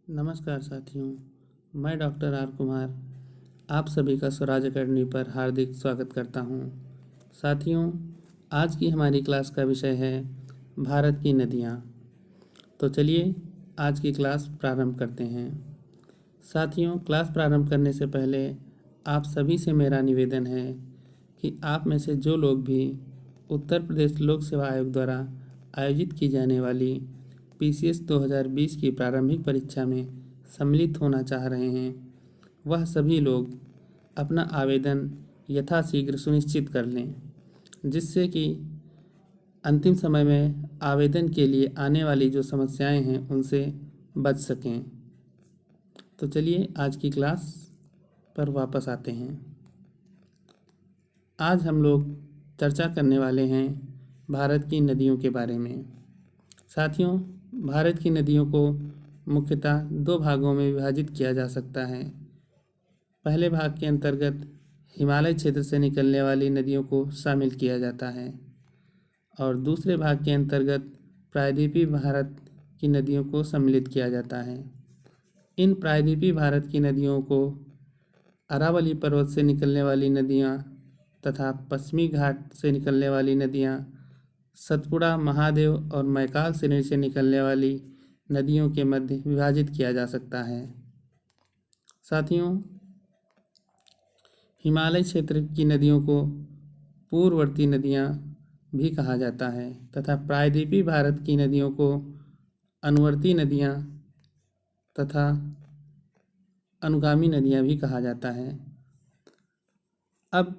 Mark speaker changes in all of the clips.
Speaker 1: नमस्कार साथियों, मैं डॉक्टर आर कुमार आप सभी का स्वराज अकेडमी पर हार्दिक स्वागत करता हूं। साथियों, आज की हमारी क्लास का विषय है भारत की नदियां। तो चलिए आज की क्लास प्रारंभ करते हैं। साथियों, क्लास प्रारंभ करने से पहले आप सभी से मेरा निवेदन है कि आप में से जो लोग भी उत्तर प्रदेश लोक सेवा आयोग द्वारा आयोजित की जाने वाली PCS 2020 की प्रारंभिक परीक्षा में सम्मिलित होना चाह रहे हैं, वह सभी लोग अपना आवेदन यथाशीघ्र सुनिश्चित कर लें, जिससे कि अंतिम समय में आवेदन के लिए आने वाली जो समस्याएं हैं उनसे बच सकें। तो चलिए आज की क्लास पर वापस आते हैं। आज हम लोग चर्चा करने वाले हैं भारत की नदियों के बारे में। साथियों, भारत की नदियों को मुख्यतः दो भागों में विभाजित किया जा सकता है। पहले भाग के अंतर्गत हिमालय क्षेत्र से निकलने वाली नदियों को शामिल किया जाता है और दूसरे भाग के अंतर्गत प्रायद्वीपीय भारत की नदियों को सम्मिलित किया जाता है। इन प्रायद्वीपीय भारत की नदियों को अरावली पर्वत से निकलने वाली नदियाँ तथा पश्चिमी घाट से निकलने वाली नदियाँ, सतपुड़ा, महादेव और मैकाल श्रेणी से निकलने वाली नदियों के मध्य विभाजित किया जा सकता है। साथियों, हिमालय क्षेत्र की नदियों को पूर्ववर्ती नदियाँ भी कहा जाता है तथा प्रायद्वीपीय भारत की नदियों को अनुवर्ती नदियाँ तथा अनुगामी नदियाँ भी कहा जाता है। अब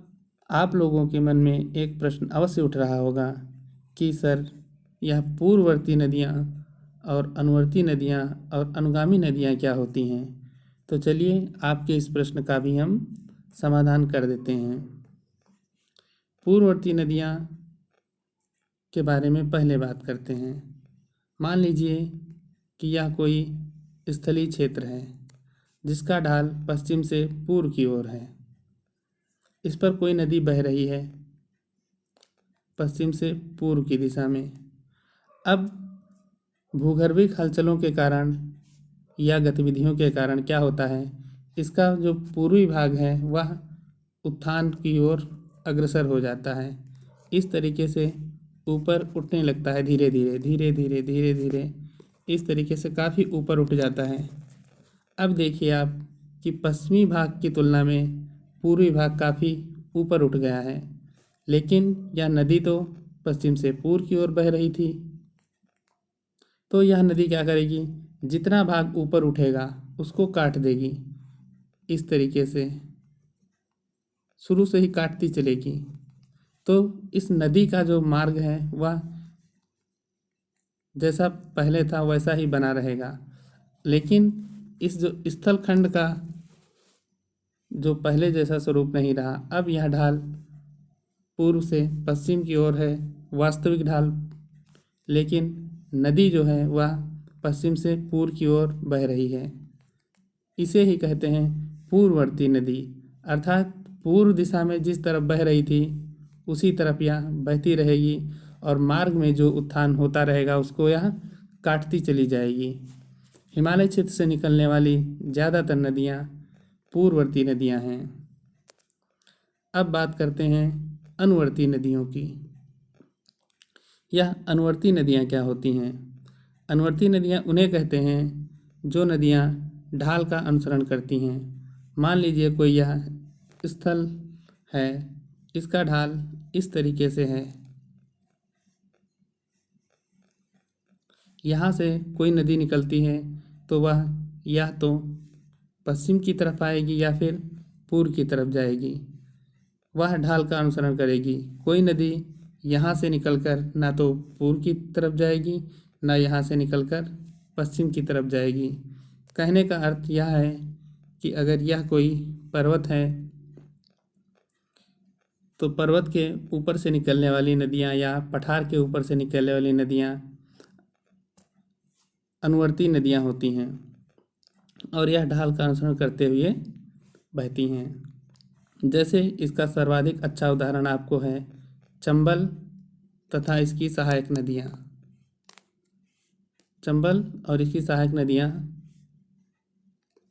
Speaker 1: आप लोगों के मन में एक प्रश्न अवश्य उठ रहा होगा कि सर, यह पूर्ववर्ती नदियाँ और अनुवर्ती नदियाँ और अनुगामी नदियाँ क्या होती हैं? तो चलिए आपके इस प्रश्न का भी हम समाधान कर देते हैं। पूर्ववर्ती नदियाँ के बारे में पहले बात करते हैं। मान लीजिए कि यह कोई स्थलीय क्षेत्र है जिसका ढाल पश्चिम से पूर्व की ओर है। इस पर कोई नदी बह रही है पश्चिम से पूर्व की दिशा में। अब भूगर्भिक हलचलों के कारण या गतिविधियों के कारण क्या होता है, इसका जो पूर्वी भाग है वह उत्थान की ओर अग्रसर हो जाता है। इस तरीके से ऊपर उठने लगता है, धीरे धीरे धीरे धीरे धीरे धीरे इस तरीके से काफ़ी ऊपर उठ जाता है। अब देखिए आप कि पश्चिमी भाग की तुलना में पूर्वी भाग काफ़ी ऊपर उठ गया है, लेकिन यह नदी तो पश्चिम से पूर्व की ओर बह रही थी। तो यह नदी क्या करेगी, जितना भाग ऊपर उठेगा उसको काट देगी। इस तरीके से शुरू से ही काटती चलेगी। तो इस नदी का जो मार्ग है वह जैसा पहले था वैसा ही बना रहेगा, लेकिन इस जो स्थल खंड का जो पहले जैसा स्वरूप नहीं रहा। अब यह ढाल पूर्व से पश्चिम की ओर है, वास्तविक ढाल, लेकिन नदी जो है वह पश्चिम से पूर्व की ओर बह रही है। इसे ही कहते हैं पूर्ववर्ती नदी, अर्थात पूर्व दिशा में जिस तरफ बह रही थी उसी तरफ यह बहती रहेगी और मार्ग में जो उत्थान होता रहेगा उसको यह काटती चली जाएगी। हिमालय क्षेत्र से निकलने वाली ज़्यादातर नदियाँ पूर्ववर्ती नदियाँ हैं। अब बात करते हैं अनुवर्ती नदियों की। यह अनुवर्ती नदियाँ क्या होती हैं? अनुवर्ती नदियाँ उन्हें कहते हैं जो नदियाँ ढाल का अनुसरण करती हैं। मान लीजिए कोई यह स्थल है, इसका ढाल इस तरीके से है। यहाँ से कोई नदी निकलती है तो वह या तो पश्चिम की तरफ आएगी या फिर पूर्व की तरफ जाएगी। वह ढाल का अनुसरण करेगी। कोई नदी यहाँ से निकलकर ना तो पूर्व की तरफ जाएगी ना यहाँ से निकलकर पश्चिम की तरफ जाएगी। कहने का अर्थ यह है कि अगर यह कोई पर्वत है तो पर्वत के ऊपर से निकलने वाली नदियाँ या पठार के ऊपर से निकलने वाली नदियाँ अनुवर्ती नदियाँ होती हैं और यह ढाल का अनुसरण करते हुए बहती हैं। जैसे इसका सर्वाधिक अच्छा उदाहरण आपको है चंबल तथा इसकी सहायक नदियाँ। चंबल और इसकी सहायक नदियाँ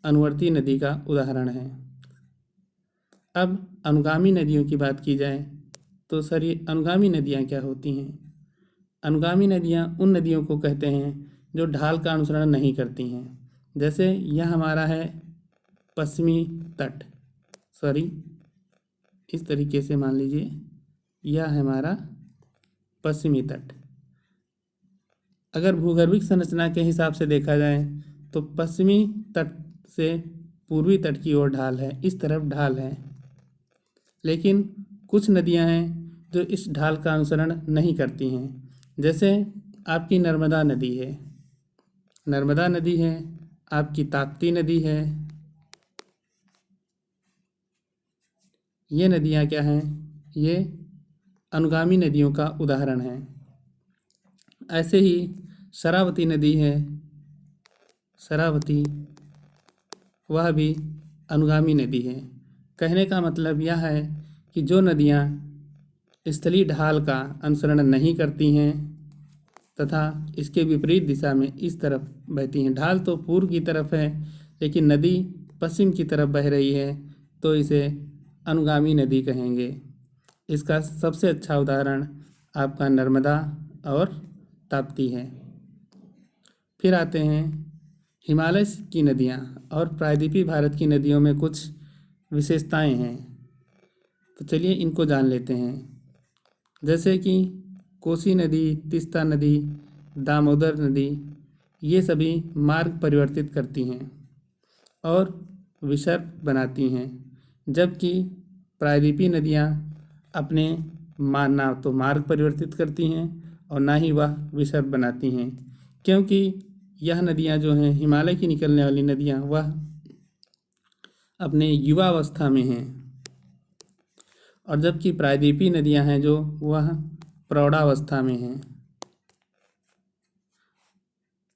Speaker 1: अनुवर्ती नदी का उदाहरण है। अब अनुगामी नदियों की बात की जाए तो सर ये अनुगामी नदियाँ क्या होती हैं? अनुगामी नदियाँ उन नदियों को कहते हैं जो ढाल का अनुसरण नहीं करती हैं। जैसे यह हमारा है पश्चिमी तट, इस तरीके से मान लीजिए यह है हमारा पश्चिमी तट। अगर भूगर्भिक संरचना के हिसाब से देखा जाए तो पश्चिमी तट से पूर्वी तट की ओर ढाल है, इस तरफ ढाल है। लेकिन कुछ नदियां हैं जो इस ढाल का अनुसरण नहीं करती हैं। जैसे आपकी नर्मदा नदी है, आपकी ताप्ती नदी है। ये नदियां क्या हैं? ये अनुगामी नदियों का उदाहरण हैं। ऐसे ही शरावती नदी है, वह भी अनुगामी नदी है। कहने का मतलब यह है कि जो नदियाँ स्थलीय ढाल का अनुसरण नहीं करती हैं तथा इसके विपरीत दिशा में इस तरफ बहती हैं, ढाल तो पूर्व की तरफ है लेकिन नदी पश्चिम की तरफ बह रही है, तो इसे अनुगामी नदी कहेंगे। इसका सबसे अच्छा उदाहरण आपका नर्मदा और ताप्ती है। फिर आते हैं हिमालय की नदियाँ और प्रायद्वीपीय भारत की नदियों में कुछ विशेषताएं हैं, तो चलिए इनको जान लेते हैं। जैसे कि कोसी नदी, तीस्ता नदी, दामोदर नदी, ये सभी मार्ग परिवर्तित करती हैं और विसर्ग बनाती हैं, जबकि प्रायद्वीपीय नदियाँ अपने ना तो मार्ग परिवर्तित करती हैं और ना ही वह विसर्ग बनाती हैं, क्योंकि यह नदियाँ जो हैं हिमालय की निकलने वाली नदियाँ वह अपने युवावस्था में हैं, और जबकि प्रायद्वीपीय नदियाँ हैं जो वह प्रौढ़ावस्था में हैं।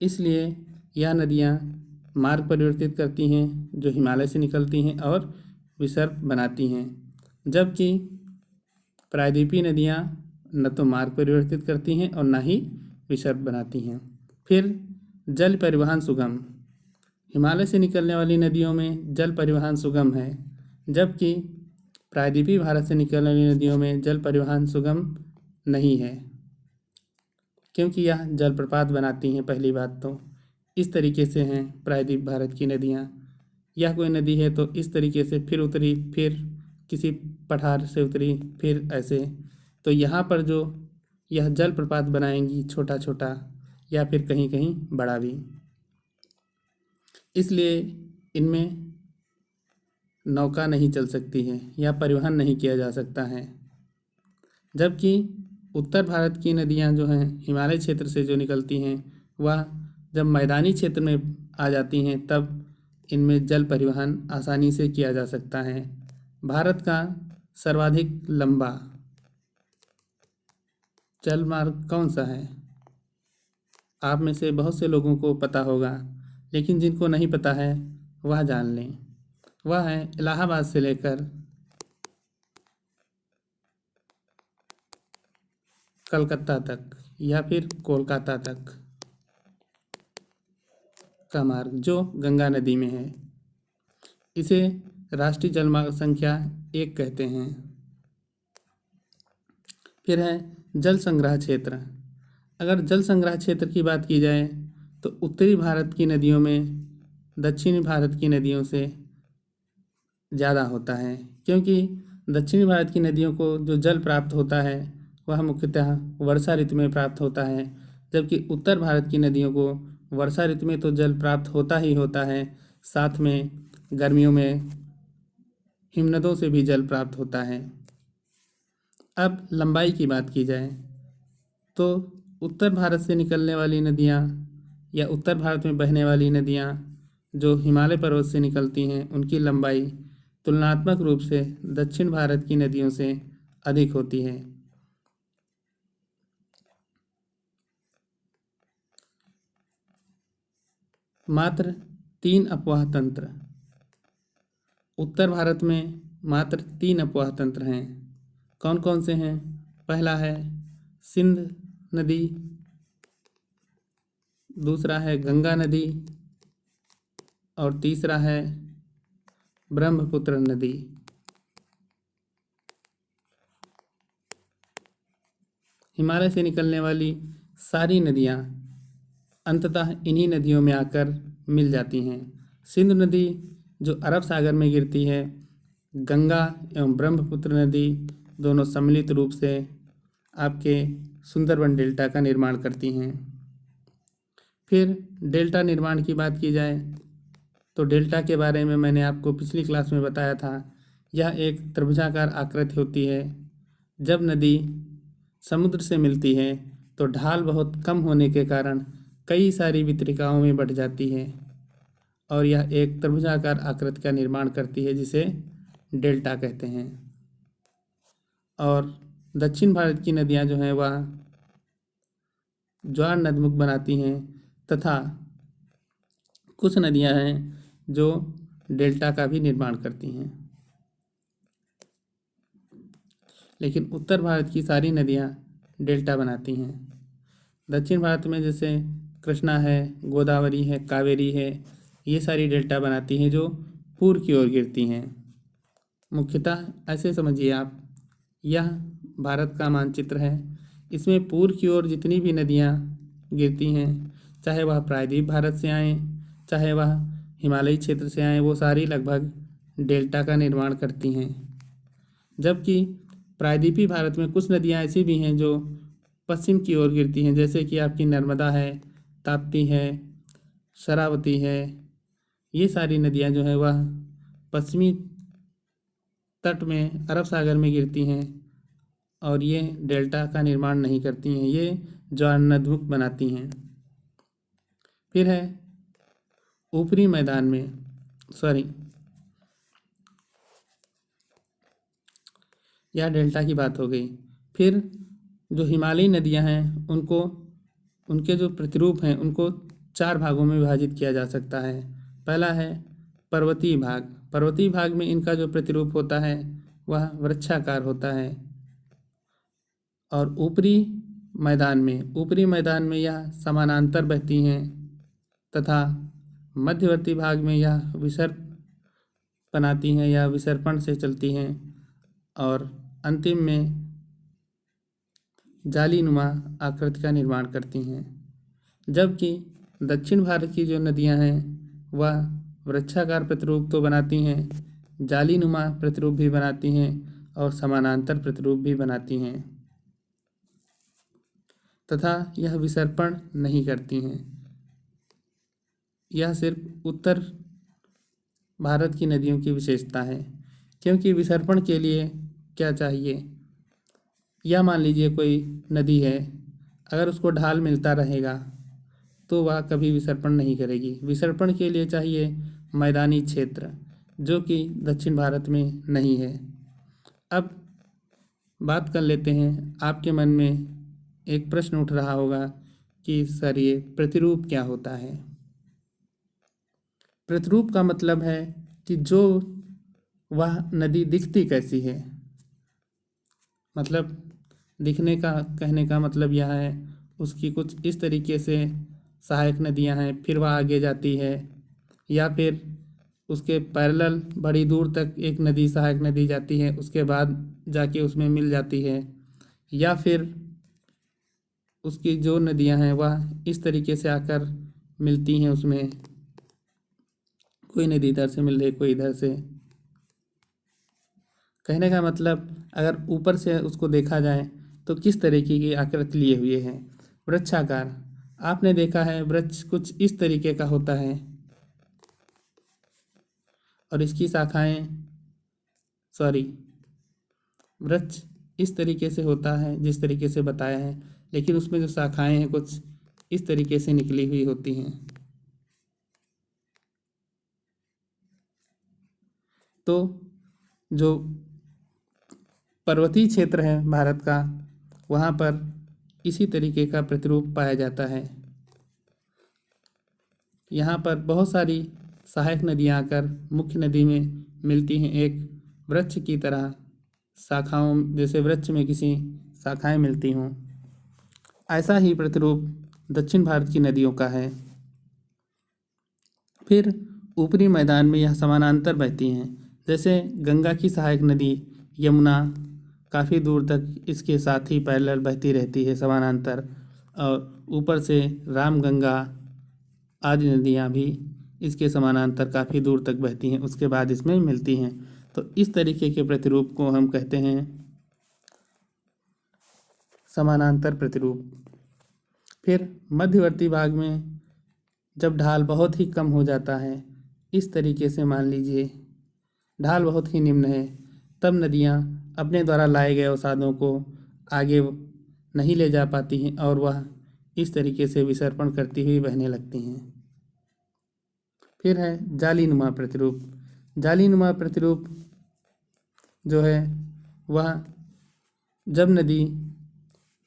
Speaker 1: इसलिए यह नदियाँ मार्ग परिवर्तित करती हैं जो हिमालय से निकलती हैं और विसर्ग बनाती हैं, जबकि प्रायद्वीपीय नदियाँ न तो मार्ग परिवर्तित करती हैं और न ही विसर्ग बनाती हैं। फिर जल परिवहन सुगम, हिमालय से निकलने वाली नदियों में जल परिवहन सुगम है, जबकि प्रायद्वीपीय भारत से निकलने वाली नदियों में जल परिवहन सुगम नहीं है, क्योंकि यह जलप्रपात बनाती हैं। पहली बात तो इस तरीके से हैं प्रायद्वीप भारत की नदियाँ। यह कोई नदी है तो इस तरीके से फिर उतरी, फिर किसी पठार से उतरी, फिर ऐसे, तो यहाँ पर जो यह जलप्रपात बनाएंगी छोटा छोटा या फिर कहीं कहीं बड़ा भी, इसलिए इनमें नौका नहीं चल सकती है या परिवहन नहीं किया जा सकता है। जबकि उत्तर भारत की नदियाँ जो हैं हिमालय क्षेत्र से जो निकलती हैं वह जब मैदानी क्षेत्र में आ जाती हैं तब इनमें जल परिवहन आसानी से किया जा सकता है। भारत का सर्वाधिक लंबा जल मार्ग कौन सा है? आप में से बहुत से लोगों को पता होगा, लेकिन जिनको नहीं पता है वह जान लें। वह है इलाहाबाद से लेकर कलकत्ता तक या फिर कोलकाता तक का मार्ग, जो गंगा नदी में है। इसे राष्ट्रीय जलमार्ग संख्या 1 कहते हैं। फिर है जल संग्रह क्षेत्र। अगर जल संग्रह क्षेत्र की बात की जाए तो उत्तरी भारत की नदियों में दक्षिणी भारत की नदियों से ज़्यादा होता है, क्योंकि दक्षिणी भारत की नदियों को जो जल प्राप्त होता है वह मुख्यतः वर्षा ऋतु में प्राप्त होता है, जबकि उत्तर भारत की नदियों को वर्षा ऋतु में तो जल प्राप्त होता ही होता है, साथ में गर्मियों में हिमनदों से भी जल प्राप्त होता है। अब लंबाई की बात की जाए तो उत्तर भारत से निकलने वाली नदियाँ या उत्तर भारत में बहने वाली नदियाँ जो हिमालय पर्वत से निकलती हैं उनकी लंबाई तुलनात्मक रूप से दक्षिण भारत की नदियों से अधिक होती है। मात्र 3 अपवाह तंत्र, उत्तर भारत में मात्र 3 अपवाह तंत्र हैं। कौन कौन से हैं? पहला है सिंध नदी, दूसरा है गंगा नदी और तीसरा है ब्रह्मपुत्र नदी। हिमालय से निकलने वाली सारी नदियाँ अंततः इन्हीं नदियों में आकर मिल जाती हैं। सिंधु नदी जो अरब सागर में गिरती है, गंगा एवं ब्रह्मपुत्र नदी दोनों सम्मिलित रूप से आपके सुंदरबन डेल्टा का निर्माण करती हैं। फिर डेल्टा निर्माण की बात की जाए तो डेल्टा के बारे में मैंने आपको पिछली क्लास में बताया था। यह एक त्रिभुजाकार आकृति होती है। जब नदी समुद्र से मिलती है तो ढाल बहुत कम होने के कारण कई सारी वितरिकाओं में बढ़ जाती है और यह एक त्रिभुजाकार आकृति का निर्माण करती है जिसे डेल्टा कहते हैं। और दक्षिण भारत की नदियाँ जो हैं वह ज्वार नदमुख बनाती हैं तथा कुछ नदियाँ हैं जो डेल्टा का भी निर्माण करती हैं। लेकिन उत्तर भारत की सारी नदियाँ डेल्टा बनाती हैं। दक्षिण भारत में जैसे कृष्णा है, गोदावरी है, कावेरी है, ये सारी डेल्टा बनाती हैं जो पूर्व की ओर गिरती हैं। मुख्यतः ऐसे समझिए आप, यह भारत का मानचित्र है। इसमें पूर्व की ओर जितनी भी नदियाँ गिरती हैं, चाहे वह प्रायद्वीप भारत से आएँ, चाहे वह हिमालयी क्षेत्र से आएँ, वो सारी लगभग डेल्टा का निर्माण करती हैं। जबकि प्रायद्वीपीय भारत में कुछ नदियाँ ऐसी भी हैं जो पश्चिम की ओर गिरती हैं, जैसे कि आपकी नर्मदा है, ताप्ती है, शरावती है। ये सारी नदियाँ जो हैं वह पश्चिमी तट में अरब सागर में गिरती हैं और ये डेल्टा का निर्माण नहीं करती हैं, ये ज्वार नदमुख बनाती हैं। फिर है ऊपरी मैदान में यह डेल्टा की बात हो गई। फिर जो हिमालयी नदियां हैं उनको, उनके जो प्रतिरूप हैं उनको 4 भागों में विभाजित किया जा सकता है। पहला है पर्वतीय भाग। पर्वतीय भाग में इनका जो प्रतिरूप होता है वह वृक्षाकार होता है। और ऊपरी मैदान में यह समानांतर बहती हैं तथा मध्यवर्ती भाग में यह विसर्प बनाती हैं या विसर्पण से चलती हैं और अंतिम में जालीनुमा आकृति का निर्माण करती हैं। जबकि दक्षिण भारत की जो नदियां हैं वह वृक्षाकार प्रतिरूप तो बनाती हैं, जालीनुमा प्रतिरूप भी बनाती हैं और समानांतर प्रतिरूप भी बनाती हैं तथा यह विसर्पण नहीं करती हैं। यह सिर्फ उत्तर भारत की नदियों की विशेषता है, क्योंकि विसर्पण के लिए क्या चाहिए, या मान लीजिए कोई नदी है, अगर उसको ढाल मिलता रहेगा तो वह कभी विसर्पण नहीं करेगी। विसर्पण के लिए चाहिए मैदानी क्षेत्र, जो कि दक्षिण भारत में नहीं है। अब बात कर लेते हैं, आपके मन में एक प्रश्न उठ रहा होगा कि सर ये प्रतिरूप क्या होता है। प्रतिरूप का मतलब है कि जो वह नदी दिखती कैसी है, मतलब दिखने का कहने का मतलब यह है उसकी कुछ इस तरीके से सहायक नदियां हैं, फिर वह आगे जाती है, या फिर उसके पैरेलल बड़ी दूर तक एक नदी सहायक नदी जाती है, उसके बाद जाके उसमें मिल जाती है, या फिर उसकी जो नदियां हैं वह इस तरीके से आकर मिलती हैं, उसमें कोई नदी इधर से मिल रही, कोई इधर से। कहने का मतलब अगर ऊपर से उसको देखा जाए तो किस तरीके की आकृति लिए हुए हैं, वृक्षाकार। आपने देखा है वृक्ष कुछ इस तरीके का होता है और इसकी शाखाएं वृक्ष इस तरीके से होता है जिस तरीके से बताया है, लेकिन उसमें जो शाखाएं हैं कुछ इस तरीके से निकली हुई होती हैं। तो जो पर्वतीय क्षेत्र है भारत का, वहाँ पर इसी तरीके का प्रतिरूप पाया जाता है। यहाँ पर बहुत सारी सहायक नदियाँ आकर मुख्य नदी में मिलती हैं, एक वृक्ष की तरह शाखाओं, जैसे वृक्ष में किसी शाखाएं मिलती हों। ऐसा ही प्रतिरूप दक्षिण भारत की नदियों का है। फिर ऊपरी मैदान में यह समानांतर बहती हैं। जैसे गंगा की सहायक नदी यमुना काफ़ी दूर तक इसके साथ ही पैरेलल बहती रहती है समानांतर, और ऊपर से रामगंगा आदि नदियाँ भी इसके समानांतर काफ़ी दूर तक बहती हैं, उसके बाद इसमें मिलती हैं। तो इस तरीके के प्रतिरूप को हम कहते हैं समानांतर प्रतिरूप। फिर मध्यवर्ती भाग में जब ढाल बहुत ही कम हो जाता है, इस तरीके से मान लीजिए ढाल बहुत ही निम्न है, तब नदियाँ अपने द्वारा लाए गए अवसादों को आगे नहीं ले जा पाती हैं और वह इस तरीके से विसर्पण करती हुई बहने लगती हैं। फिर है जालीनुमा प्रतिरूप। जालीनुमा प्रतिरूप जो है वह जब नदी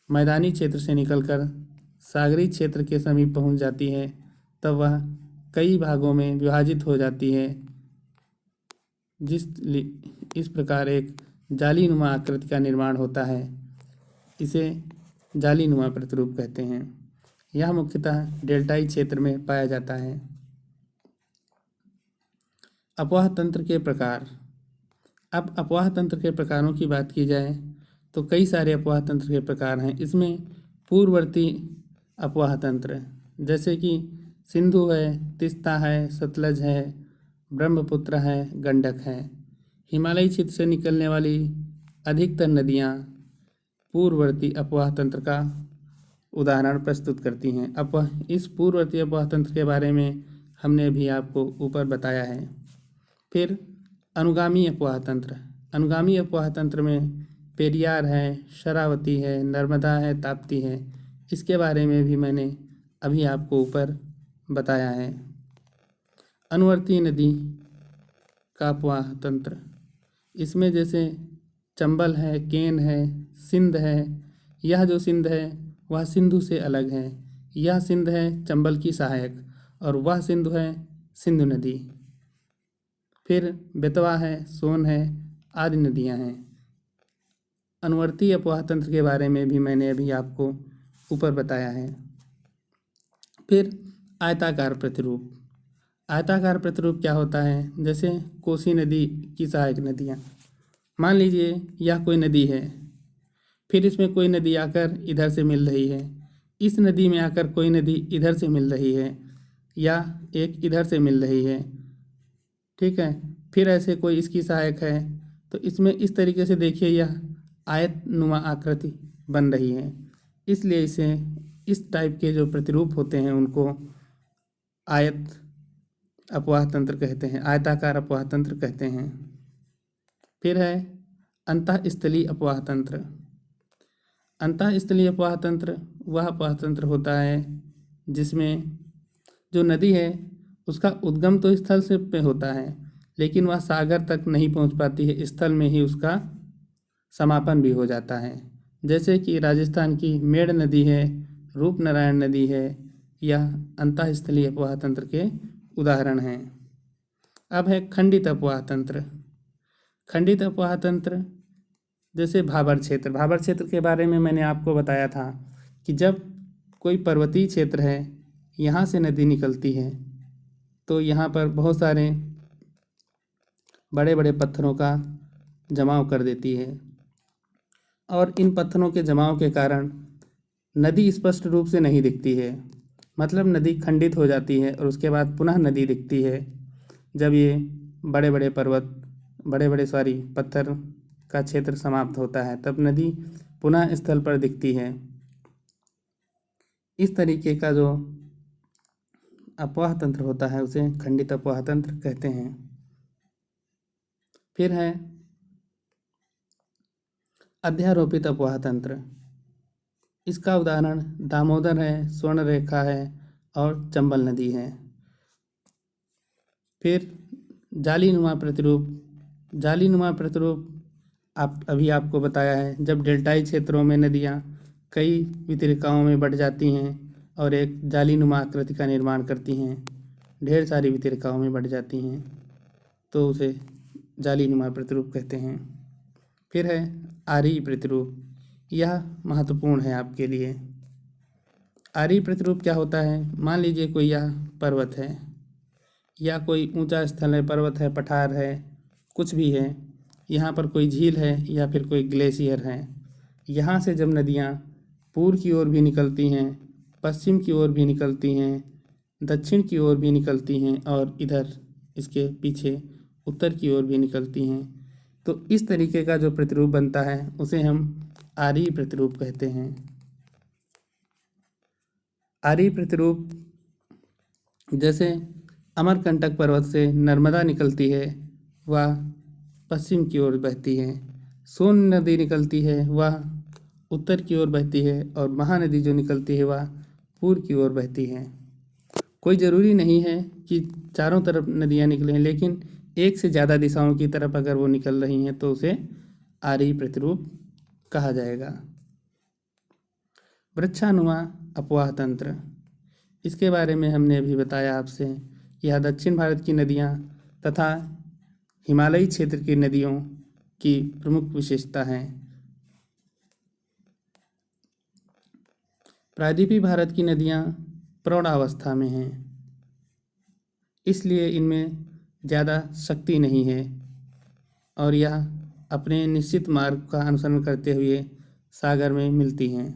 Speaker 1: मैदानी क्षेत्र से निकलकर सागरी क्षेत्र के समीप पहुंच जाती है, तब वह कई भागों में विभाजित हो जाती है। इस प्रकार एक जालीनुमा आकृति का निर्माण होता है, इसे जालीनुमा प्रतिरूप कहते हैं। यह मुख्यतः डेल्टाई क्षेत्र में पाया जाता है। अपवाह तंत्र के प्रकार। अब अपवाह तंत्र के प्रकारों की बात की जाए तो कई सारे अपवाह तंत्र के प्रकार हैं। इसमें पूर्ववर्ती अपवाह तंत्र जैसे कि सिंधु है, तीस्ता है, सतलज है, ब्रह्मपुत्र है, गंडक है। हिमालयी क्षेत्र से निकलने वाली अधिकतर नदियाँ पूर्ववर्ती अपवाह तंत्र का उदाहरण प्रस्तुत करती हैं। इस पूर्ववर्ती अपवाह तंत्र के बारे में हमने भी आपको ऊपर बताया है। फिर अनुगामी अपवाह तंत्र। अनुगामी अपवाह तंत्र में पेरियार है, शरावती है, नर्मदा है, ताप्ती है। इसके बारे में भी मैंने अभी आपको ऊपर बताया है। अनुवर्ती नदी का अपवाह तंत्र, इसमें जैसे चंबल है, केन है, सिंध है। यह जो सिंध है वह सिंधु से अलग है। यह सिंध है चंबल की सहायक, और वह सिंधु है सिंधु नदी। फिर बेतवा है, सोन है, आदि नदियाँ हैं। अनुवर्ती अपवाह तंत्र के बारे में भी मैंने अभी आपको ऊपर बताया है। फिर आयताकार प्रतिरूप। आयताकार प्रतिरूप क्या होता है? जैसे कोसी नदी की सहायक नदियाँ, मान लीजिए यह कोई नदी है, फिर इसमें कोई नदी आकर इधर से मिल रही है, इस नदी में आकर कोई नदी इधर से मिल रही है, या एक इधर से मिल रही है, ठीक है। फिर ऐसे कोई इसकी सहायक है, तो इसमें इस तरीके से देखिए यह आयत नुमा आकृति बन रही है। इसलिए इसे इस टाइप के जो प्रतिरूप होते हैं उनको आयत अपवाह तंत्र कहते हैं, आयताकार अपवाह तंत्र कहते हैं। फिर है अंतःस्थलीय अपवाह तंत्र। अंतःस्थलीय अपवाह तंत्र वह अपवाह तंत्र होता है जिसमें जो नदी है उसका उद्गम तो स्थल से पे होता है, लेकिन वह सागर तक नहीं पहुंच पाती है, स्थल में ही उसका समापन भी हो जाता है। जैसे कि राजस्थान की मेड़ नदी है, रूपनारायण नदी है, यह अंतःस्थलीय अपवाह तंत्र के उदाहरण हैं। अब है खंडित अपवाह तंत्र। खंडित अपवाह तंत्र जैसे भाबर क्षेत्र। भाबर क्षेत्र के बारे में मैंने आपको बताया था कि जब कोई पर्वतीय क्षेत्र है, यहाँ से नदी निकलती है, तो यहाँ पर बहुत सारे बड़े बड़े पत्थरों का जमाव कर देती है, और इन पत्थरों के जमाव के कारण नदी स्पष्ट रूप से नहीं दिखती है। मतलब नदी खंडित हो जाती है और उसके बाद पुनः नदी दिखती है जब ये बड़े बड़े पत्थर का क्षेत्र समाप्त होता है, तब नदी पुनः स्थल पर दिखती है। इस तरीके का जो अपवाह तंत्र होता है उसे खंडित अपवाह तंत्र कहते हैं। फिर है अध्यारोपित अपवाह तंत्र। इसका उदाहरण दामोदर है, स्वर्णरेखा है और चंबल नदी है। फिर जालीनुमा प्रतिरूप। जालीनुमा प्रतिरूप आपको बताया है, जब डेल्टाई क्षेत्रों में नदियाँ कई वितरिकाओं में बढ़ जाती हैं और एक जालीनुमा आकृति का निर्माण करती हैं, ढेर सारी वितरिकाओं में बढ़ जाती हैं, तो उसे जालीनुमा प्रतिरूप कहते हैं। फिर है आरी प्रतिरूप। यह महत्वपूर्ण है आपके लिए। आरी प्रतिरूप क्या होता है? मान लीजिए कोई यह पर्वत है, या कोई ऊंचा स्थल है, पर्वत है, पठार है, कुछ भी है, यहाँ पर कोई झील है या फिर कोई ग्लेशियर है, यहाँ से जब नदियाँ पूर्व की ओर भी निकलती हैं, पश्चिम की ओर भी निकलती हैं, दक्षिण की ओर भी निकलती हैं और इधर इसके पीछे उत्तर की ओर भी निकलती हैं, तो इस तरीके का जो प्रतिरूप बनता है उसे हम आर्यी प्रतिरूप कहते हैं। आर्यी प्रतिरूप जैसे अमरकंटक पर्वत से नर्मदा निकलती है, वह पश्चिम की ओर बहती है। सोन नदी निकलती है, वह उत्तर की ओर बहती है, और महानदी जो निकलती है वह पूर्व की ओर बहती है। कोई ज़रूरी नहीं है कि चारों तरफ नदियाँ निकलें, लेकिन एक से ज़्यादा दिशाओं की तरफ अगर वो निकल रही हैं तो उसे आर्यी प्रतिरूप कहा जाएगा। वृक्षानुमा अपवाह तंत्र, इसके बारे में हमने अभी बताया आपसे। यह दक्षिण भारत की नदियाँ तथा हिमालयी क्षेत्र की नदियों की प्रमुख विशेषता है। प्रायद्वीपीय भारत की नदियाँ प्रौढ़ावस्था में हैं, इसलिए इनमें ज़्यादा शक्ति नहीं है और यह अपने निश्चित मार्ग का अनुसरण करते हुए सागर में मिलती हैं।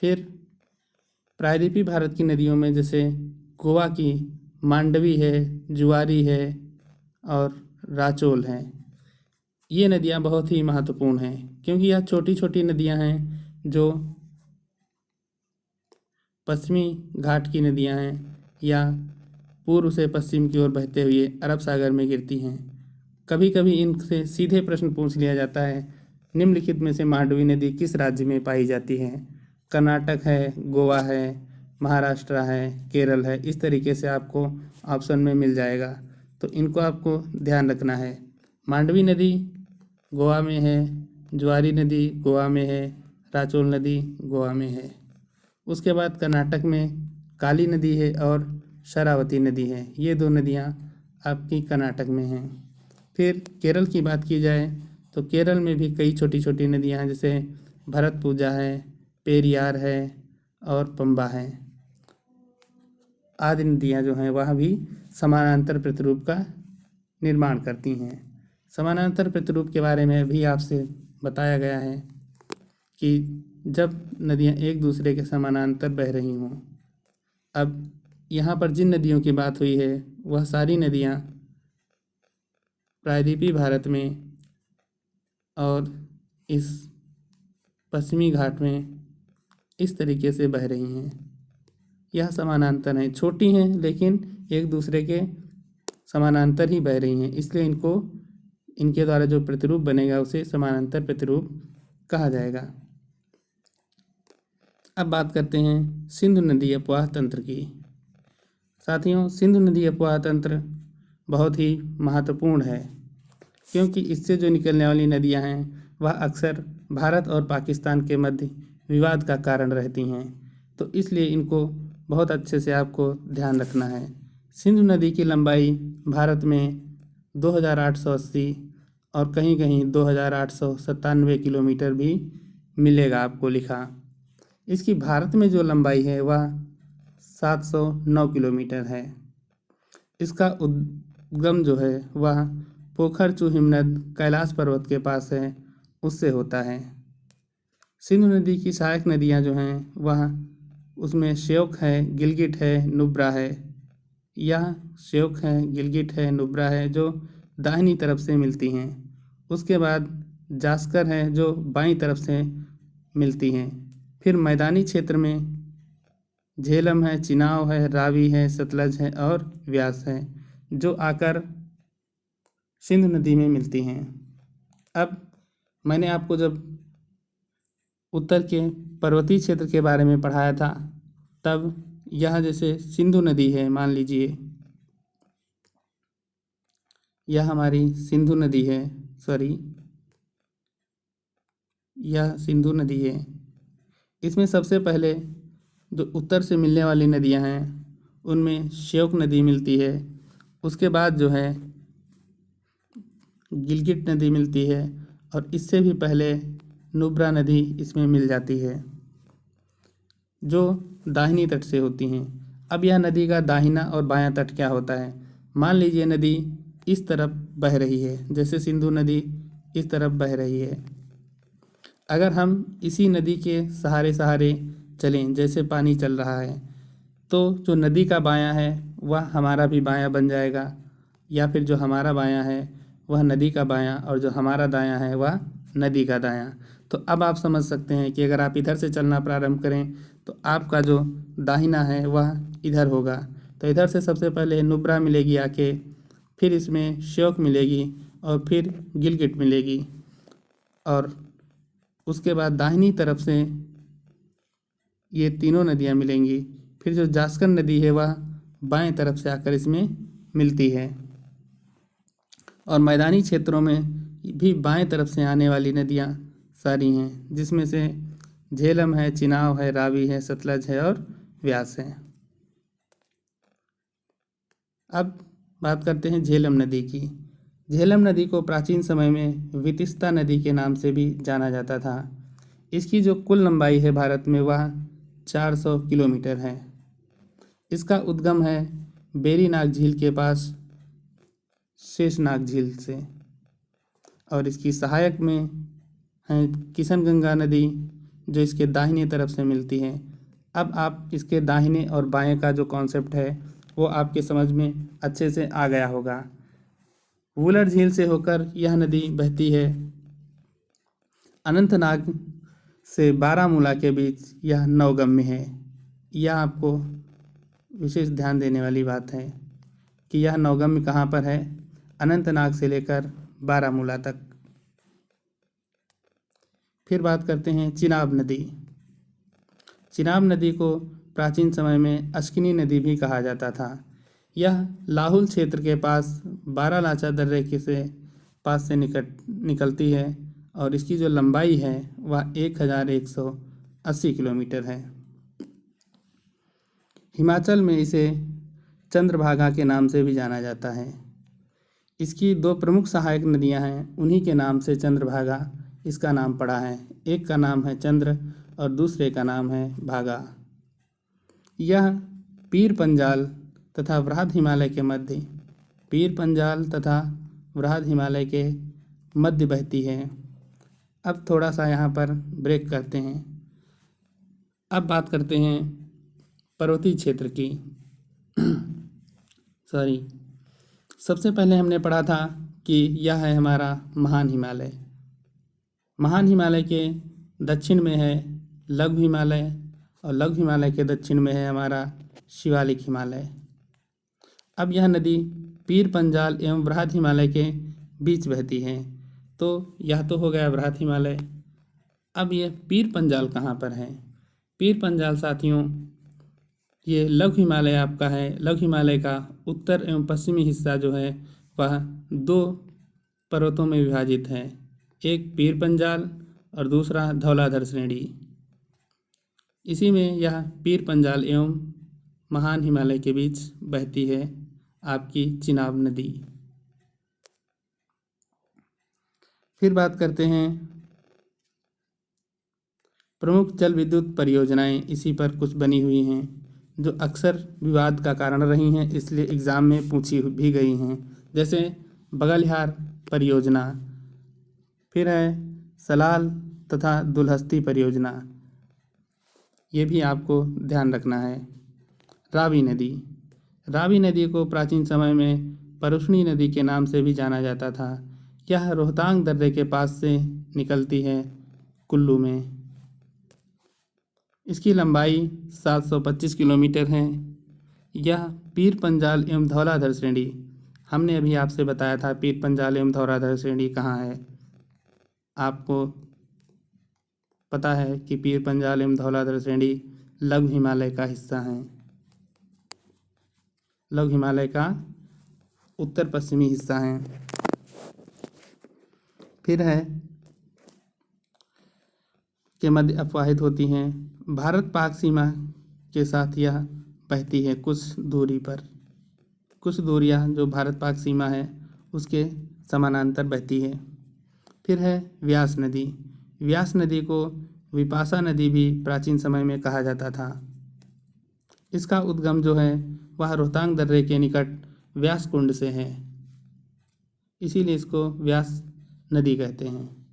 Speaker 1: फिर प्रायद्वीपीय भारत की नदियों में जैसे गोवा की मांडवी है, जुआरी है और राचोल हैं। ये नदियाँ बहुत ही महत्वपूर्ण हैं क्योंकि यह छोटी छोटी नदियाँ हैं जो पश्चिमी घाट की नदियाँ हैं या पूर्व से पश्चिम की ओर बहते हुए अरब सागर में गिरती हैं। कभी कभी इनसे सीधे प्रश्न पूछ लिया जाता है, निम्नलिखित में से मांडवी नदी किस राज्य में पाई जाती है? कर्नाटक है, गोवा है, महाराष्ट्र है, केरल है, इस तरीके से आपको ऑप्शन में मिल जाएगा, तो इनको आपको ध्यान रखना है। मांडवी नदी गोवा में है, जुआरी नदी गोवा में है, राचोल नदी गोवा में है। उसके बाद कर्नाटक में काली नदी है और शरावती नदी है, ये दो नदियाँ आपकी कर्नाटक में हैं। फिर केरल की बात की जाए तो केरल में भी कई छोटी छोटी नदियाँ हैं, जैसे भरतपुजा है, पेरियार है और पंबा है। आदि नदियाँ जो हैं वह भी समानांतर प्रतिरूप का निर्माण करती हैं। समानांतर प्रतिरूप के बारे में भी आपसे बताया गया है कि जब नदियाँ एक दूसरे के समानांतर बह रही हों। अब यहाँ पर जिन नदियों की बात हुई है वह सारी नदियाँ प्रायद्वीपीय भारत में और इस पश्चिमी घाट में इस तरीके से बह रही हैं। यह समानांतर हैं, छोटी हैं लेकिन एक दूसरे के समानांतर ही बह रही हैं, इसलिए इनके द्वारा जो प्रतिरूप बनेगा उसे समानांतर प्रतिरूप कहा जाएगा। अब बात करते हैं सिंधु नदी अपवाह तंत्र की। साथियों, सिंधु नदी अपवाह तंत्र बहुत ही महत्वपूर्ण है क्योंकि इससे जो निकलने वाली नदियां हैं वह अक्सर भारत और पाकिस्तान के मध्य विवाद का कारण रहती हैं, तो इसलिए इनको बहुत अच्छे से आपको ध्यान रखना है। सिंधु नदी की लंबाई भारत में 2880 और कहीं कहीं 2897 किलोमीटर भी मिलेगा आपको लिखा। इसकी भारत में जो लंबाई है वह 709 किलोमीटर है। इसका उद्गम जो है वह पोखरचू हिमनद कैलाश पर्वत के पास है, उससे होता है। सिंधु नदी की सहायक नदियां जो हैं वह उसमें श्योक है, गिलगिट है, नुब्रा है। यह श्योक है, गिलगिट है, नुब्रा है जो दाहिनी तरफ से मिलती हैं। उसके बाद जास्कर है जो बाईं तरफ से मिलती हैं। फिर मैदानी क्षेत्र में झेलम है, चिनाव है, रावी है, सतलज है और व्यास है जो आकर सिंधु नदी में मिलती हैं। अब मैंने आपको जब उत्तर के पर्वतीय क्षेत्र के बारे में पढ़ाया था तब यह जैसे सिंधु नदी है, मान लीजिए यह हमारी सिंधु नदी है, यह सिंधु नदी है। इसमें सबसे पहले जो उत्तर से मिलने वाली नदियां हैं उनमें श्योक नदी मिलती है। उसके बाद जो है गिलगिट नदी मिलती है और इससे भी पहले नुब्रा नदी इसमें मिल जाती है जो दाहिनी तट से होती हैं। अब यह नदी का दाहिना और बायां तट क्या होता है। मान लीजिए नदी इस तरफ बह रही है, जैसे सिंधु नदी इस तरफ बह रही है। अगर हम इसी नदी के सहारे सहारे चलें, जैसे पानी चल रहा है, तो जो नदी का बायां है वह हमारा भी बायां बन जाएगा, या फिर जो हमारा बायां है वह नदी का बायां और जो हमारा दायां है वह नदी का दायां। तो अब आप समझ सकते हैं कि अगर आप इधर से चलना प्रारंभ करें तो आपका जो दाहिना है वह इधर होगा। तो इधर से सबसे पहले नुब्रा मिलेगी आके, फिर इसमें श्योक मिलेगी और फिर गिलगित मिलेगी, और उसके बाद दाहिनी तरफ से ये तीनों नदियाँ मिलेंगी। फिर जो जास्कर नदी है वह बाएं तरफ से आकर इसमें मिलती है, और मैदानी क्षेत्रों में भी बाएं तरफ से आने वाली नदियाँ सारी हैं, जिसमें से झेलम है, चिनाब है, रावी है, सतलज है और व्यास है। अब बात करते हैं झेलम नदी की। झेलम नदी को प्राचीन समय में वितिस्ता नदी के नाम से भी जाना जाता था। इसकी जो कुल लंबाई है भारत में वह 400 किलोमीटर है। इसका उद्गम है बेरीनाग झील के पास शेषनाग झील से, और इसकी सहायक में है किशनगंगा नदी जो इसके दाहिने तरफ से मिलती है। अब आप इसके दाहिने और बाएं का जो कॉन्सेप्ट है वो आपके समझ में अच्छे से आ गया होगा। वुलर झील से होकर यह नदी बहती है अनंतनाग से बारामूला के बीच। यह नौगम्य है। यह आपको विशेष ध्यान देने वाली बात है कि यह नौगम्य कहाँ पर है, अनंतनाग से लेकर बारामूला तक। फिर बात करते हैं चिनाब नदी। चिनाब नदी को प्राचीन समय में अश्किनी नदी भी कहा जाता था। यह लाहुल क्षेत्र के पास बारालाचा दर्रे के से पास से निकलती है, और इसकी जो लंबाई है वह 1180 किलोमीटर है। हिमाचल में इसे चंद्रभागा के नाम से भी जाना जाता है। इसकी दो प्रमुख सहायक नदियां हैं, उन्हीं के नाम से चंद्रभागा इसका नाम पड़ा है। एक का नाम है चंद्र और दूसरे का नाम है भागा। यह पीर पंजाल तथा वृहद हिमालय के मध्य बहती है। अब थोड़ा सा यहाँ पर ब्रेक करते हैं। अब बात करते हैं पर्वतीय क्षेत्र की। सबसे पहले हमने पढ़ा था कि यह है हमारा महान हिमालय। महान हिमालय के दक्षिण में है लघु हिमालय, और लघु हिमालय के दक्षिण में है हमारा शिवालिक हिमालय। अब यह नदी पीर पंजाल एवं वृहद हिमालय के बीच बहती है। तो यह तो हो गया वृहद हिमालय। अब ये पीर पंजाल कहाँ पर है। पीर पंजाल साथियों, ये लघु हिमालय आपका है। लघु हिमालय का उत्तर एवं पश्चिमी हिस्सा जो है वह दो पर्वतों में विभाजित है, एक पीर पंजाल और दूसरा धौलाधर श्रेणी। इसी में यह पीर पंजाल एवं महान हिमालय के बीच बहती है आपकी चिनाब नदी। फिर बात करते हैं प्रमुख जल विद्युत परियोजनाएं। इसी पर कुछ बनी हुई हैं जो अक्सर विवाद का कारण रही हैं, इसलिए एग्ज़ाम में पूछी भी गई हैं। जैसे बगलिहार परियोजना, फिर है सलाल तथा दुलहस्ती परियोजना, ये भी आपको ध्यान रखना है। रावी नदी को प्राचीन समय में परुष्णी नदी के नाम से भी जाना जाता था। यह रोहतांग दर्रे के पास से निकलती है कुल्लू में। इसकी लंबाई 725 किलोमीटर है। यह पीर पंजाल एवं धौलाधर श्रेणी, हमने अभी आपसे बताया था पीर पंजाल एवं धौलाधर श्रेणी कहाँ है। आपको पता है कि पीर पंजाल एवं धौलाधर श्रेणी लघु हिमालय का हिस्सा हैं। लघु हिमालय का उत्तर पश्चिमी हिस्सा है। फिर है के मध्य अपवाहित होती हैं। भारत पाक सीमा के साथ यह बहती है कुछ दूरी पर। कुछ दूरियां जो भारत पाक सीमा है उसके समानांतर बहती है। फिर है व्यास नदी। व्यास नदी को विपाशा नदी भी प्राचीन समय में कहा जाता था। इसका उद्गम जो है वह रोहतांग दर्रे के निकट व्यास कुंड से है, इसीलिए इसको व्यास नदी कहते हैं।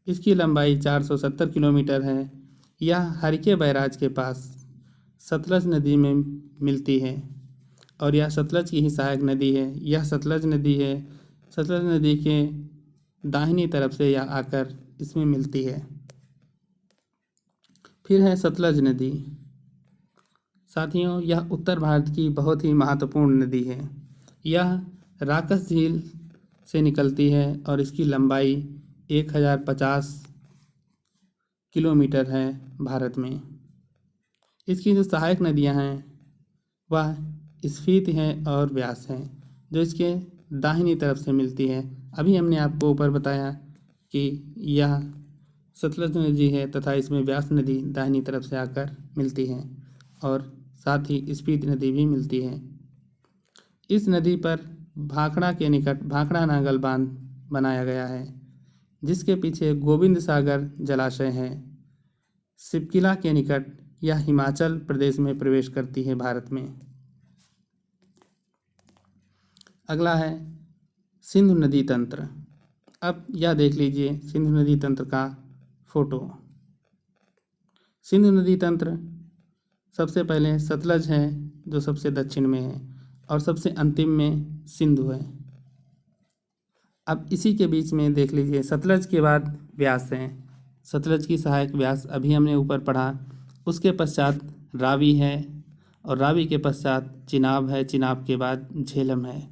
Speaker 1: इसकी लंबाई 470 किलोमीटर है। यह हरिके बैराज के पास सतलज नदी में मिलती है और यह सतलज की ही सहायक नदी है। यह सतलज नदी है, सतलज नदी के दाहिनी तरफ से यह आकर इसमें मिलती है। फिर है सतलज नदी। साथियों, यह उत्तर भारत की बहुत ही महत्वपूर्ण नदी है। यह राकस झील से निकलती है और इसकी लंबाई 1050 किलोमीटर है भारत में। इसकी जो सहायक नदियां हैं वह स्फीति है और व्यास है, जो इसके दाहिनी तरफ से मिलती है। अभी हमने आपको ऊपर बताया कि यह सतलज नदी है तथा इसमें व्यास नदी दाहिनी तरफ से आकर मिलती है और साथ ही स्पीति नदी भी मिलती है। इस नदी पर भाखड़ा के निकट भाखड़ा नागल बांध बनाया गया है, जिसके पीछे गोविंद सागर जलाशय है। शिवकिला के निकट यह हिमाचल प्रदेश में प्रवेश करती है भारत में। अगला है सिंधु नदी तंत्र। अब यह देख लीजिए सिंधु नदी तंत्र का फोटो। सिंधु नदी तंत्र सबसे पहले सतलज है जो सबसे दक्षिण में है और सबसे अंतिम में सिंधु है। अब इसी के बीच में देख लीजिए सतलज के बाद व्यास है। सतलज की सहायक व्यास अभी हमने ऊपर पढ़ा। उसके पश्चात रावी है और रावी के पश्चात चिनाब है। चिनाब के बाद झेलम है।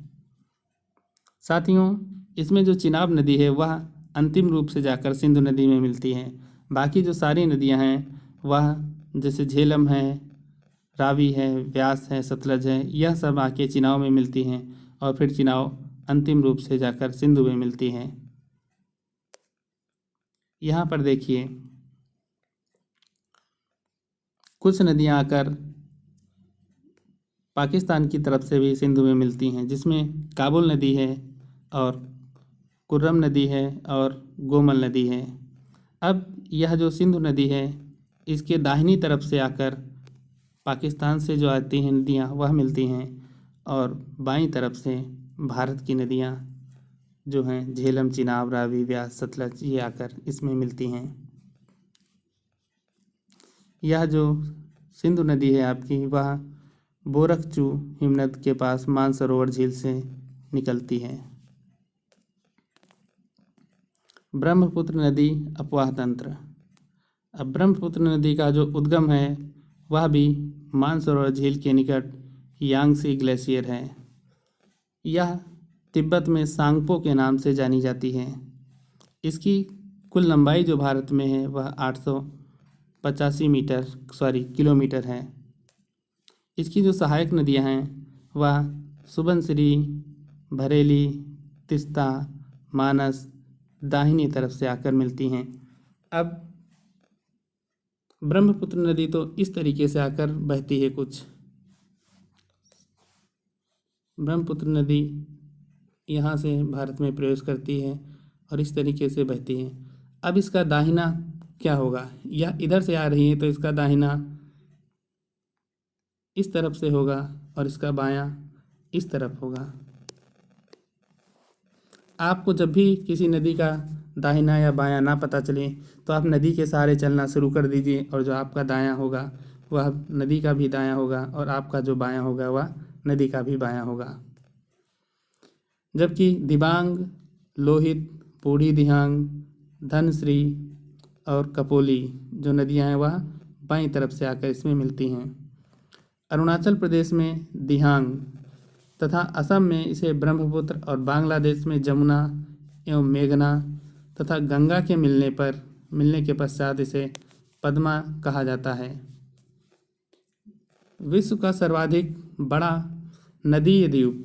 Speaker 1: साथियों, इसमें जो चिनाब नदी है वह अंतिम रूप से जाकर सिंधु नदी में मिलती है। बाकी जो सारी नदियां हैं वह जैसे झेलम है, रावी है, व्यास है, सतलज है, यह सब आके चिनाब में मिलती हैं और फिर चिनाब अंतिम रूप से जाकर सिंधु में मिलती हैं। यहाँ पर देखिए कुछ नदियाँ आकर पाकिस्तान की तरफ से भी सिंधु में मिलती हैं, जिसमें काबुल नदी है और कुर्रम नदी है और गोमल नदी है। अब यह जो सिंधु नदी है इसके दाहिनी तरफ से आकर पाकिस्तान से जो आती हैं नदियाँ वह मिलती हैं और बाईं तरफ से भारत की नदियाँ जो हैं झेलम, चिनाब, रावी, व्यास, सतलज ये आकर इसमें मिलती हैं। यह जो सिंधु नदी है आपकी वह बोरकचू हिमनद के पास मानसरोवर झील से निकलती है। ब्रह्मपुत्र नदी अपवाह तंत्र। अब ब्रह्मपुत्र नदी का जो उद्गम है वह भी मानसरोवर झील के निकट यांगसी ग्लेशियर है। यह तिब्बत में सांगपो के नाम से जानी जाती है। इसकी कुल लंबाई जो भारत में है वह 885 किलोमीटर है। इसकी जो सहायक नदियां हैं वह सुबनसिरी, भरेली, तिस्ता, मानस दाहिनी तरफ से आकर मिलती हैं। अब ब्रह्मपुत्र नदी तो इस तरीके से आकर बहती है। कुछ ब्रह्मपुत्र नदी यहाँ से भारत में प्रवेश करती है और इस तरीके से बहती है। अब इसका दाहिना क्या होगा? यह इधर से आ रही है तो इसका दाहिना इस तरफ से होगा और इसका बायां इस तरफ होगा। आपको जब भी किसी नदी का दाहिना या बायां ना पता चले तो आप नदी के सहारे चलना शुरू कर दीजिए और जो आपका दायां होगा वह नदी का भी दायां होगा और आपका जो बायां होगा वह नदी का भी बायां होगा। जबकि दिबांग, लोहित, बूढ़ी दिहांग, धनश्री और कपोली जो नदियां हैं वह बाईं तरफ से आकर इसमें मिलती हैं। अरुणाचल प्रदेश में दिहांग तथा असम में इसे ब्रह्मपुत्र और बांग्लादेश में जमुना एवं मेघना तथा गंगा के मिलने के पश्चात इसे पद्मा कहा जाता है। विश्व का सर्वाधिक बड़ा नदीय द्वीप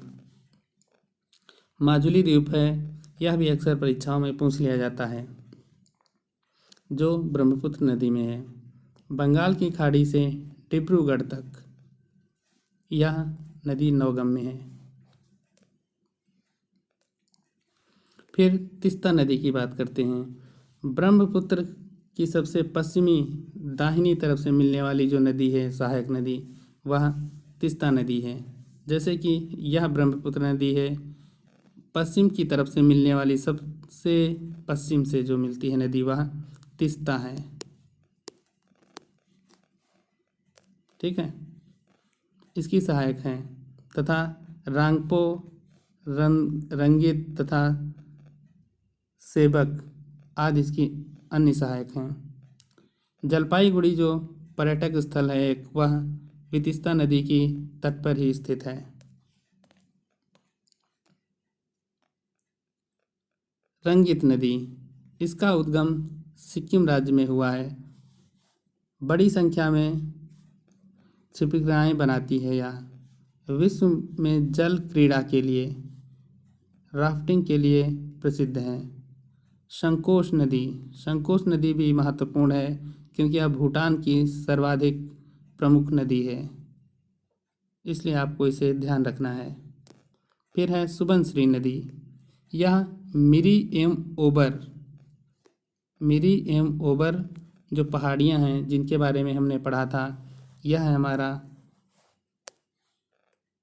Speaker 1: माजुली द्वीप है। यह भी अक्सर परीक्षाओं में पूछ लिया जाता है, जो ब्रह्मपुत्र नदी में है। बंगाल की खाड़ी से डिब्रूगढ़ तक यह नदी नौगम्य है। फिर तिस्ता नदी की बात करते हैं। ब्रह्मपुत्र की सबसे पश्चिमी दाहिनी तरफ से मिलने वाली जो नदी है सहायक नदी वह तीस्ता नदी है। जैसे कि यह ब्रह्मपुत्र नदी है, पश्चिम की तरफ से मिलने वाली सबसे पश्चिम से जो मिलती है नदी वह तीस्ता है। ठीक है, इसकी सहायक हैं तथा रांगपो, रंगित तथा सेबक आदि इसकी अन्य सहायक हैं। जलपाईगुड़ी जो पर्यटक स्थल है एक, वह भी तीस्ता नदी की तट पर ही स्थित है। रंगित नदी, इसका उद्गम सिक्किम राज्य में हुआ है। बड़ी संख्या में छिपकलियाँ बनाती है। यह विश्व में जल क्रीड़ा के लिए, राफ्टिंग के लिए प्रसिद्ध है। संकोश नदी, संकोश नदी भी महत्वपूर्ण है क्योंकि यह भूटान की सर्वाधिक प्रमुख नदी है, इसलिए आपको इसे ध्यान रखना है। फिर है सुबनसिरी नदी, यह मिरी एवं ओबर जो पहाड़ियाँ हैं जिनके बारे में हमने पढ़ा था, यह है हमारा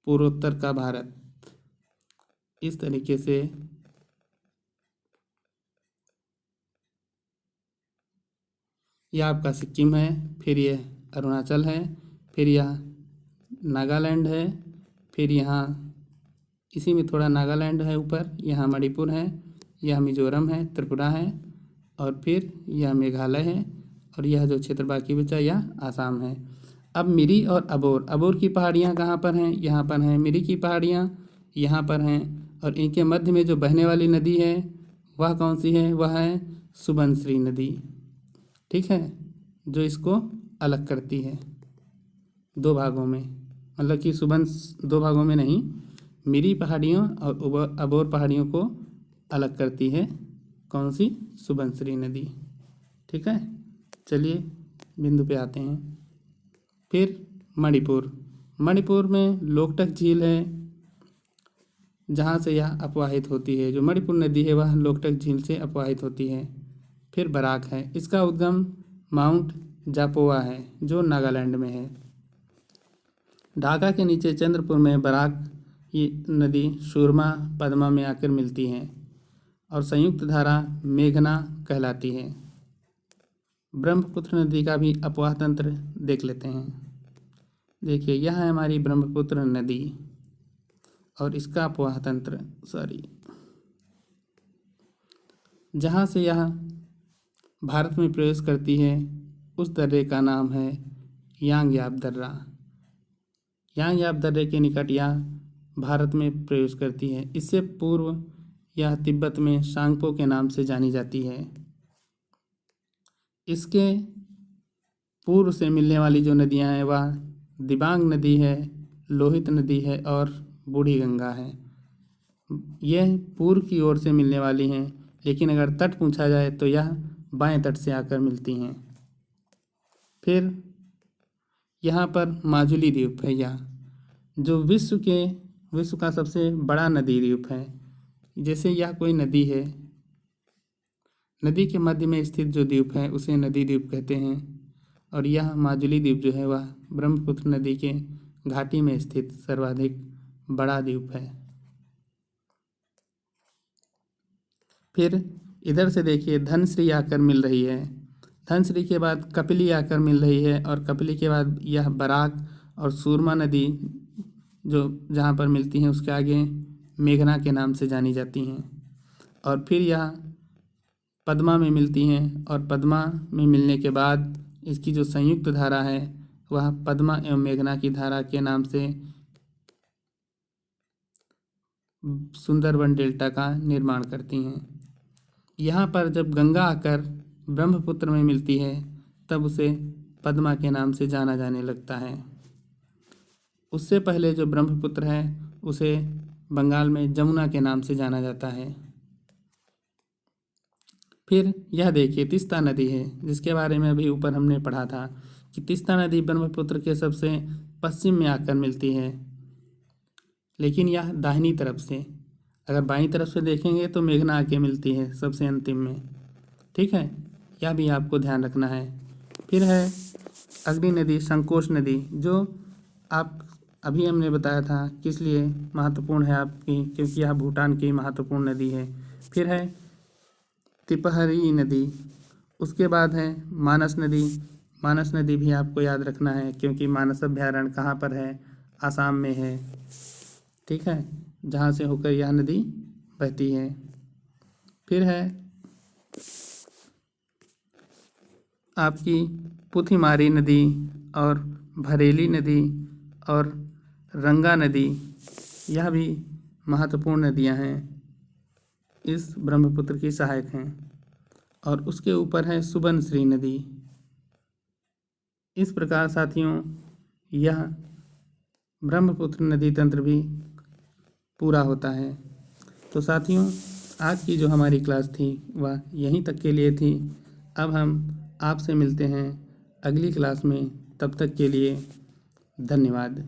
Speaker 1: पूर्वोत्तर का भारत। इस तरीके से यह आपका सिक्किम है, फिर यह अरुणाचल है, फिर यह नागालैंड है, फिर यहाँ इसी में थोड़ा नागालैंड है ऊपर, यहाँ मणिपुर है, यह मिजोरम है, त्रिपुरा है, और फिर यह मेघालय है, और यह जो क्षेत्र बाकी बचा यह आसाम है। अब मिरी और अबोर की पहाड़ियाँ कहाँ पर हैं? यहाँ पर हैं मिरी की पहाड़ियाँ, यहाँ पर हैं, और इनके मध्य में जो बहने वाली नदी है वह कौन सी है? वह है सुबनसिरी नदी। ठीक है, जो इसको अलग करती है दो भागों में, मतलब कि दो भागों में नहीं, मिरी पहाड़ियों और अबोर पहाड़ियों को अलग करती है कौन सी? सुबनसिरी नदी। ठीक है, चलिए बिंदु पे आते हैं। फिर मणिपुर में लोकटक झील है जहाँ से यह अपवाहित होती है। जो मणिपुर नदी है वह लोकटक झील से अपवाहित होती है। फिर बराक है, इसका उद्गम माउंट जापोवा है जो नागालैंड में है। ढाका के नीचे चंद्रपुर में बराक ये नदी सुरमा पद्मा में आकर मिलती है और संयुक्त धारा मेघना कहलाती है। ब्रह्मपुत्र नदी का भी अपवाह तंत्र देख लेते हैं। देखिए, यह है हमारी ब्रह्मपुत्र नदी और इसका अपवाह तंत्र जहाँ से यह भारत में प्रवेश करती है उस दर्रे का नाम है यांगयाप दर्रा। यांगयाप दर्रे के निकट यह भारत में प्रवेश करती है। इससे पूर्व यह तिब्बत में सांगपो के नाम से जानी जाती है। इसके पूर्व से मिलने वाली जो नदियां हैं वह दिबांग नदी है, लोहित नदी है और बूढ़ी गंगा है। यह पूर्व की ओर से मिलने वाली हैं, लेकिन अगर तट पूछा जाए तो यह बाएं तट से आकर मिलती हैं। फिर यहाँ पर माजुली द्वीप है, यह जो विश्व का सबसे बड़ा नदी द्वीप है। जैसे यह कोई नदी है, नदी के मध्य में स्थित जो द्वीप है उसे नदी द्वीप कहते हैं, और यह माजुली द्वीप जो है वह ब्रह्मपुत्र नदी के घाटी में स्थित सर्वाधिक बड़ा द्वीप है। फिर इधर से देखिए धनश्री आकर मिल रही है, धनश्री के बाद कपिली आकर मिल रही है, और कपिली के बाद यह बराक और सूरमा नदी जो जहाँ पर मिलती हैं उसके आगे मेघना के नाम से जानी जाती हैं, और फिर यह पद्मा में मिलती हैं, और पद्मा में मिलने के बाद इसकी जो संयुक्त धारा है वह पद्मा एवं मेघना की धारा के नाम से सुंदरबन डेल्टा का निर्माण करती हैं। यहाँ पर जब गंगा आकर ब्रह्मपुत्र में मिलती है तब उसे पद्मा के नाम से जाना जाने लगता है। उससे पहले जो ब्रह्मपुत्र है उसे बंगाल में जमुना के नाम से जाना जाता है। फिर यह देखिए तीस्ता नदी है, जिसके बारे में अभी ऊपर हमने पढ़ा था कि तीस्ता नदी ब्रह्मपुत्र के सबसे पश्चिम में आकर मिलती है, लेकिन यह दाहिनी तरफ से। अगर बाईं तरफ से देखेंगे तो मेघना आके मिलती है सबसे अंतिम में। ठीक है, यह भी आपको ध्यान रखना है। फिर है अग्नि नदी, संकोश नदी, जो आप अभी हमने बताया था किस लिए महत्वपूर्ण है आपकी, क्योंकि यह भूटान की महत्वपूर्ण नदी है। फिर है तिपहरी नदी, उसके बाद है मानस नदी। मानस नदी भी आपको याद रखना है, क्योंकि मानस अभ्यारण्य कहाँ पर है, आसाम में है, ठीक है, जहाँ से होकर यह नदी बहती है। फिर है आपकी पुथिमारी नदी और भरेली नदी और रंगा नदी, यह भी महत्वपूर्ण नदियाँ हैं, इस ब्रह्मपुत्र की सहायक हैं। और उसके ऊपर है सुबनश्री नदी। इस प्रकार साथियों यह ब्रह्मपुत्र नदी तंत्र भी पूरा होता है। तो साथियों आज की जो हमारी क्लास थी वह यहीं तक के लिए थी। अब हम आपसे मिलते हैं अगली क्लास में, तब तक के लिए धन्यवाद।